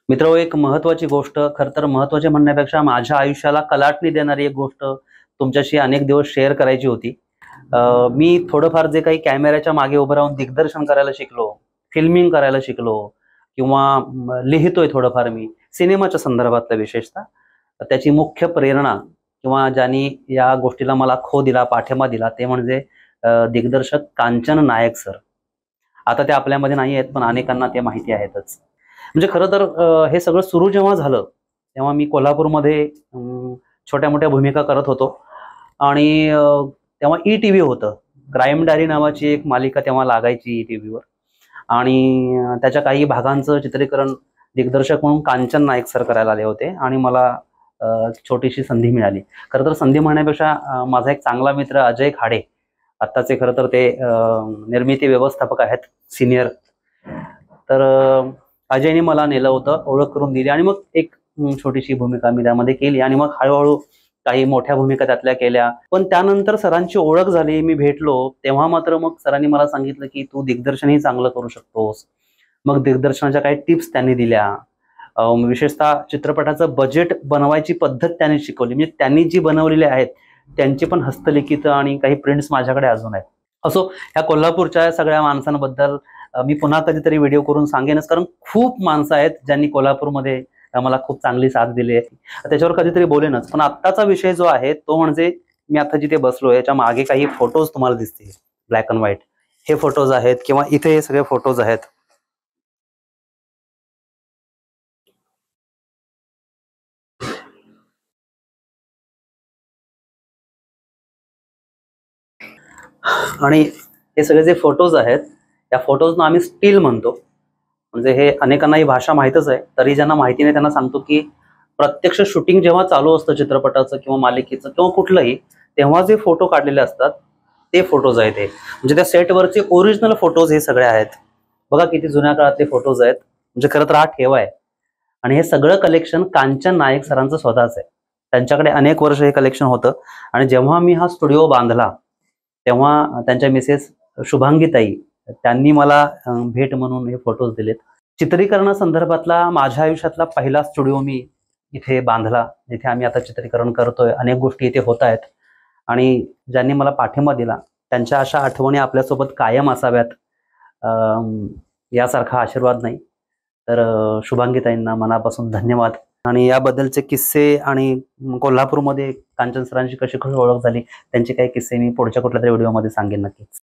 मित्र, एक महत्त्वाची गोष्ट, खरं तर महत्त्वाची म्हणण्यापेक्षा माझ्या आयुष्याला कलाटणी देणारी एक गोष्ट तुमच्याशी अनेक दिवस शेअर करायची होती. मी थोडंफार जे काही कॅमेऱ्याच्या मागे उभं राहून दिग्दर्शन करायला शिकलो, फिल्मिंग करायला शिकलो किंवा लिहितोय थोडंफार मी सिनेमाच्या संदर्भातलं विशेषतः. त्याची मुख्य प्रेरणा किंवा ज्यांनी या गोष्टीला मला खो दिला, पाठिंबा दिला ते म्हणजे दिग्दर्शक कांचन नायक सर. आता ते आपल्यामध्ये नाही आहेत, पण अनेकांना ते माहिती आहेतच. म्हणजे खरं तर हे सगळं सुरू जेव्हा झालं, तेव्हा मी कोल्हापूरमध्ये छोट्या-मोठ्या भूमिका करत होतो आणि तेव्हा ई-टीव्ही होतं. क्राईम डायरी नावाची एक मालिका तेव्हा लागायची ई-टीव्हीवर आणि त्याच्या काही भागांचं चित्रीकरण दिग्दर्शक म्हणून कांचन नायक सर करायला आले होते आणि मला छोटीशी संधी मिळाली. खरं तर संधी म्हणण्यापेक्षा माझा एक चांगला मित्र अजय खाडे, आत्ताचे खरं तर ते निर्मिती व्यवस्थापक आहेत, सीनियर. तर अजयने मला नेलं होतं, ओळख करून दिली आणि मग एक छोटीशी भूमिका मी त्यामध्ये केली आणि मग हळूहळू काही मोठ्या भूमिका त्यातल्या केल्या. पण त्यानंतर सरांची ओळख झाली, मी भेटलो, तेव्हा मात्र मग सरांनी मला सांगितलं, की "तू दिग्दर्शनही चांगलं करू शकतोस." मग दिग्दर्शनाच्या काही टिप्स त्यांनी दिल्या. विशेषतः चित्रपटाचं बजेट बनवायची पद्धत त्यांनी शिकवली. म्हणजे त्यांनी जी बनवलेली आहेत, त्यांची पण हस्तलिखितं आणि काही प्रिंट्स माझ्याकडे अजून आहेत. असो, ह्या कोल्हापूरच्या सगळ्या माणसांबद्दल मी पुन्हा कधीतरी व्हिडिओ करून सांगेनच, कारण खूप माणसं आहेत ज्यांनी कोल्हापूरमध्ये मला खूप चांगली साथ दिली आहे. त्याच्यावर कधीतरी बोलेनच. पण आत्ताचा विषय जो आहे तो म्हणजे मी आता जिथे बसलोय याच्या मागे काही फोटोज तुम्हाला दिसतील, ब्लॅक अँड व्हाईट. हे फोटोज आहेत किंवा इथे हे सगळे फोटोज आहेत. आणि हे सगळे जे फोटोज आहेत, त्या फोटोजना आम्ही स्टील म्हणतो. म्हणजे हे अनेकांना ही भाषा माहीतच आहे. तरी ज्यांना माहिती नाही त्यांना सांगतो, की प्रत्यक्ष शूटिंग जेव्हा चालू असतं चित्रपटाचं किंवा मालिकेचं किंवा कुठलंही, तेव्हा जे फोटो काढलेले असतात, ते फोटोज आहेत हे. म्हणजे त्या सेटवरचे ओरिजिनल फोटोज हे सगळे आहेत. बघा किती जुन्या काळातले फोटोज आहेत. म्हणजे खरं तर हा ठेवा आहे. आणि हे सगळं कलेक्शन कांचन नायक सरांचं स्वतःच आहे. त्यांच्याकडे अनेक वर्ष हे कलेक्शन होतं आणि जेव्हा मी हा स्टुडिओ बांधला, तेव्हा त्यांच्या मिसेस शुभांगीताई त्यांनी मला भेट म्हणून हे फोटोज दिलेत. चित्रीकरणासंदर्भातला माझ्या आयुष्यातला पहिला स्टुडिओ मी इथे बांधला, जिथे आम्ही आता चित्रीकरण करतोय. अनेक गोष्टी इथे होत आहेत आणि ज्यांनी मला पाठिंबा दिला, त्यांच्या अशा आठवणी आपल्यासोबत कायम असाव्यात, यासारखा आशीर्वाद नाही. तर शुभांगीताईंना मनापासून धन्यवाद. आणि याबद्दलचे किस्से आणि कोल्हापूरमध्ये कांचन सरांची कशी कशी ओळख झाली, त्यांचे काही किस्से मी पुढच्या कुठल्यातरी व्हिडिओमध्ये सांगेन नक्कीच.